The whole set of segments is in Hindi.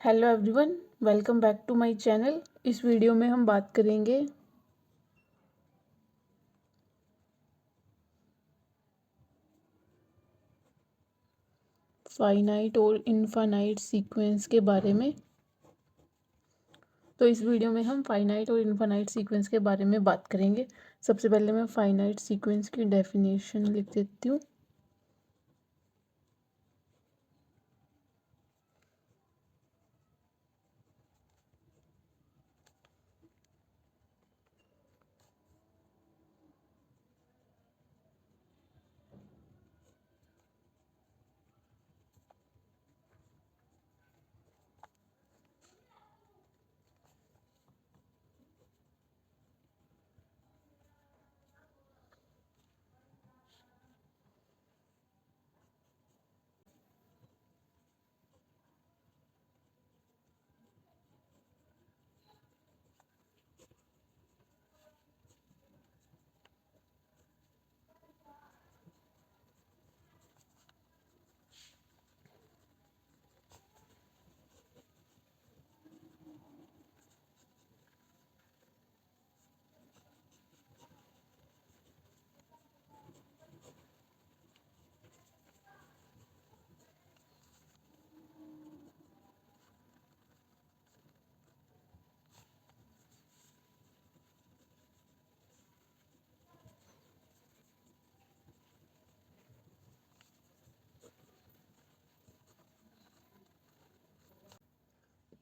Hello everyone, welcome back to my channel. इस वीडियो में हम बात करेंगे फाइनाइट और इनफाइनाइट सीक्वेंस के बारे में। तो इस वीडियो में हम फाइनाइट और इनफाइनाइट सीक्वेंस के बारे में बात करेंगे। सबसे पहले मैं फाइनाइट सीक्वेंस की डेफिनेशन लिख देती हूँ।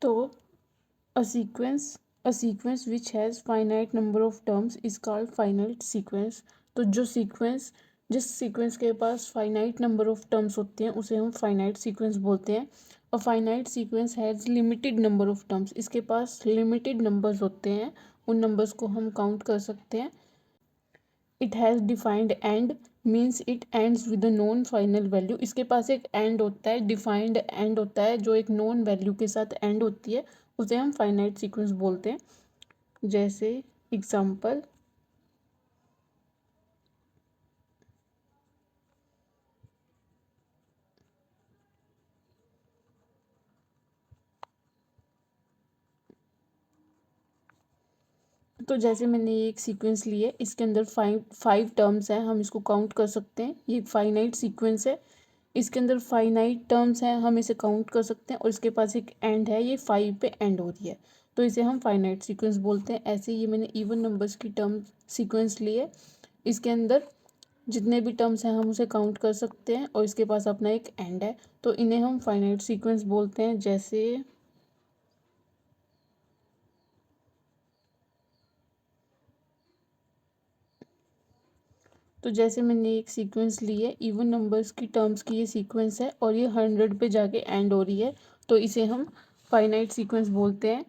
तो a sequence which has finite number of terms is called finite sequence। तो जिस सीक्वेंस के पास फाइनाइट नंबर ऑफ टर्म्स होते हैं उसे हम फाइनाइट सीक्वेंस बोलते हैं। और finite sequence has limited number of terms, इसके पास लिमिटेड नंबर्स होते हैं, उन नंबर्स को हम काउंट कर सकते हैं। It has defined and means it ends with a non final value. इसके पास एक एंड होता है, डिफाइंड एंड होता है, जो एक नॉन वैल्यू के साथ एंड होती है, उसे हम फाइनाइट सीक्वेंस बोलते हैं। जैसे एग्जाम्पल, तो जैसे मैंने ये एक सीक्वेंस ली है, इसके अंदर फाइव टर्म्स हैं, हम इसको काउंट कर सकते हैं। ये फाइनाइट सीक्वेंस है, इसके अंदर फाइनाइट टर्म्स हैं, हम इसे काउंट कर सकते हैं, और इसके पास एक एंड है, ये 5 पे एंड हो रही है, तो इसे हम फाइनाइट सीक्वेंस बोलते हैं। ऐसे ये मैंने इवन नंबर्स की टर्म सीक्वेंस ली है, इसके अंदर जितने भी टर्म्स हैं हम उसे काउंट कर सकते हैं, और इसके पास अपना एक एंड है, तो इन्हें हम फाइनाइट सीक्वेंस बोलते हैं। जैसे मैंने एक सीक्वेंस ली है, इवन नंबर्स की टर्म्स की ये सीक्वेंस है, और ये 100 पे जाके एंड हो रही है, तो इसे हम फाइनाइट सीक्वेंस बोलते हैं।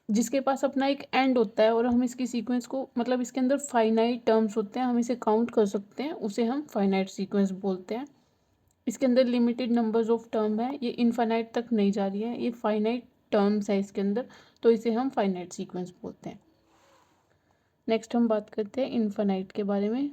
जिसके पास अपना एक एंड होता है और हम इसकी सीक्वेंस को, मतलब इसके अंदर फाइनाइट टर्म्स होते हैं, हम इसे काउंट कर सकते हैं, उसे हम फाइनाइट सीक्वेंस बोलते हैं। इसके अंदर लिमिटेड नंबर्स ऑफ टर्म है, ये इनफाइनाइट तक नहीं जा रही है, ये फाइनाइट टर्म्स है इसके अंदर, तो इसे हम फाइनाइट सीक्वेंस बोलते हैं। नेक्स्ट हम बात करते हैं इनफाइनाइट के बारे में।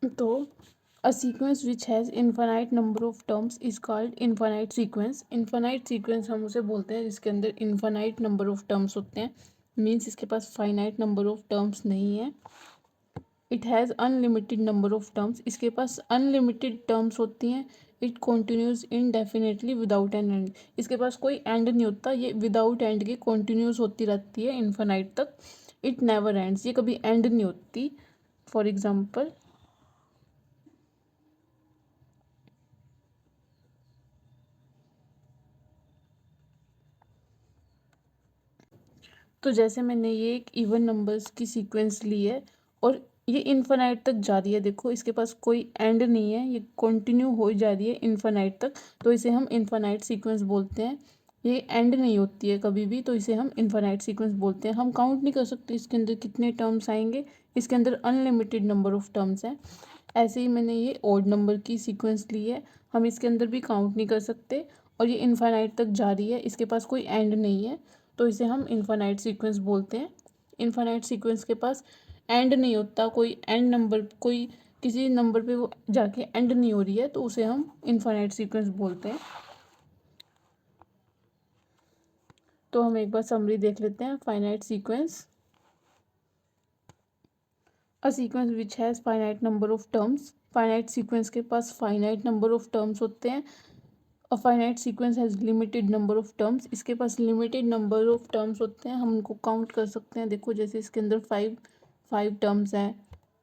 तो A sequence which has infinite number of terms is called infinite sequence. Infinite sequence हम उसे बोलते हैं जिसके अंदर infinite number of terms होते हैं, मीन्स इसके पास finite number of terms नहीं है. It has unlimited number of terms, इसके पास अनलिमिटेड टर्म्स होती हैं. It continues indefinitely without an and, इसके पास कोई एंड नहीं होता, ये विदाउट एंड के कॉन्टिन्यूस होती रहती है इन्फानाइट तक. इट नेवर एंड्स, ये कभी एंड नहीं होती. फॉर एग्जाम्पल, तो जैसे मैंने ये एक इवन नंबर्स की सीक्वेंस ली है और ये इन्फानाइट तक जा रही है, देखो इसके पास कोई एंड नहीं है, ये कंटिन्यू हो जा रही है इन्फानाइट तक, तो इसे हम इन्फानाइट सीक्वेंस बोलते हैं. ये एंड नहीं होती है कभी भी, तो इसे हम इन्फानाइट सीक्वेंस बोलते हैं. हम काउंट नहीं कर सकते इसके अंदर कितने टर्म्स आएंगे, इसके अंदर अनलिमिटेड नंबर ऑफ टर्म्स हैं. ऐसे ही मैंने ये ऑड नंबर की सीक्वेंस ली है, हम इसके अंदर भी काउंट नहीं कर सकते और ये इन्फानाइट तक जा रही है, इसके पास कोई एंड नहीं है, तो इसे हम इन्फानाइट सीक्वेंस बोलते हैं. इन्फानाइट सीक्वेंस के पास एंड नहीं होता, कोई एंड नंबर, कोई किसी नंबर पे वो जाके एंड नहीं हो रही है, तो उसे हम इन्फानाइट सीक्वेंस बोलते हैं. तो हम एक बार समरी देख लेते हैं. Finite sequence, a sequence which has finite number of terms. Finite sequence के पास फाइनाइट नंबर ऑफ टर्म्स होते हैं. A finite sequence has limited number of terms, इसके पास लिमिटेड नंबर ऑफ टर्म्स होते हैं, हम उनको काउंट कर सकते हैं. देखो जैसे इसके अंदर फाइव टर्म्स हैं,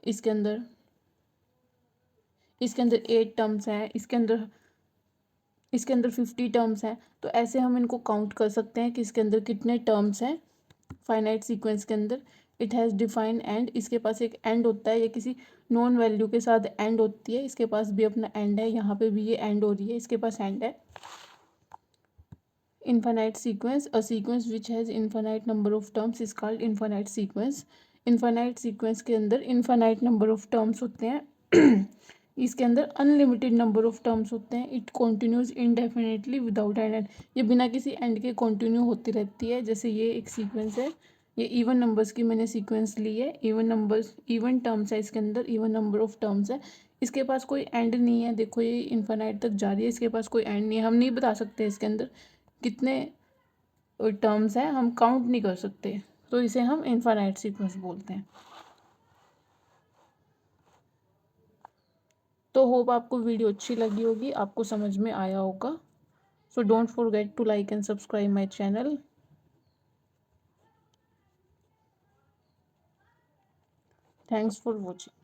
इसके अंदर 8 टर्म्स हैं, इसके अंदर 50 टर्म्स हैं, तो ऐसे हम इनको काउंट कर सकते हैं कि इसके अंदर कितने टर्म्स हैं फाइनाइट सीक्वेंस के अंदर. इट हैज़ डिफाइन एंड, इसके पास एक एंड होता है, ये किसी नॉन वैल्यू के साथ एंड होती है, इसके पास भी अपना एंड है, यहाँ पे भी ये एंड हो रही है, इसके पास एंड है. Infinite sequence, a sequence which has infinite number of terms is called infinite sequence. Infinite sequence के अंदर इनफाइनाइट नंबर ऑफ टर्म्स होते हैं. इसके अंदर अनलिमिटेड नंबर ऑफ टर्म्स होते हैं. It continues indefinitely without an and, ये बिना किसी एंड के कॉन्टिन्यू होती रहती है. जैसे ये एक सीक्वेंस है, ये इवन नंबर्स की मैंने सीक्वेंस ली है. इवन नंबर्स, इवन टर्म्स है इसके अंदर, इवन नंबर ऑफ टर्म्स है, इसके पास कोई एंड नहीं है. देखो ये इन्फानाइट तक जा रही है, इसके पास कोई एंड नहीं है, हम नहीं बता सकते इसके अंदर कितने टर्म्स हैं, हम काउंट नहीं कर सकते, तो इसे हम इनफाइनाइट सीक्वेंस बोलते हैं. तो होप आपको वीडियो अच्छी लगी होगी, आपको समझ में आया होगा. So don't forget to like and subscribe my channel. Thanks for watching.